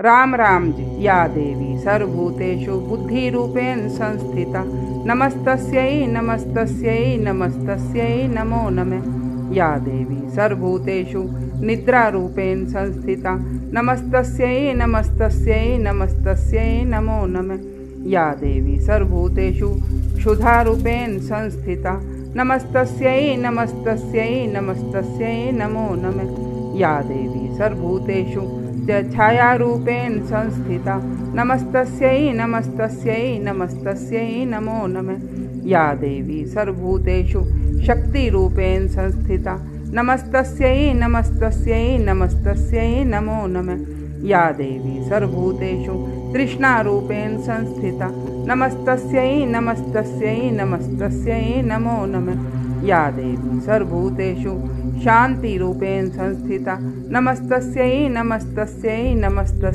राम राम जी। या देवी सर्वभूतेषु बुद्धिरूपेण संस्थिता नमस्तस्यै नमस्तस्यै नमस्तस्यै नमो नमः। या देवी सर्वभूतेषु निद्रारूपेण संस्थिता नमस्तस्यै नमस्तस्यै नमस्तस्यै नमो नमः। या देवी सर्वभूतेषु क्षुधारूपेण संस्थिता नमस्तस्यै नमस्तस्यै नमस्तस्यै नमो नमः। या देवी सर्वभूतेषु छायारूपेण संस्थिता नमस्तस्यै नमस्तस्यै नमस्तस्यै नमो नमः। या देवी सर्वभूतेषु शक्तिरूपेण संस्थिता नमस्तस्यै नमस्तस्यै नमस्तस्यै नमो नमः। या देवी सर्वभूतेषु तृष्णारूपेण संस्थिता नमस्तस्यै नमस्तस्यै नमस्तस्यै नमो नमः। या देवी सर्वभूतेषु शान्तिरूपेण संस्थिता नमस्तस्यै नमस्तस्यै नमस्तस्यै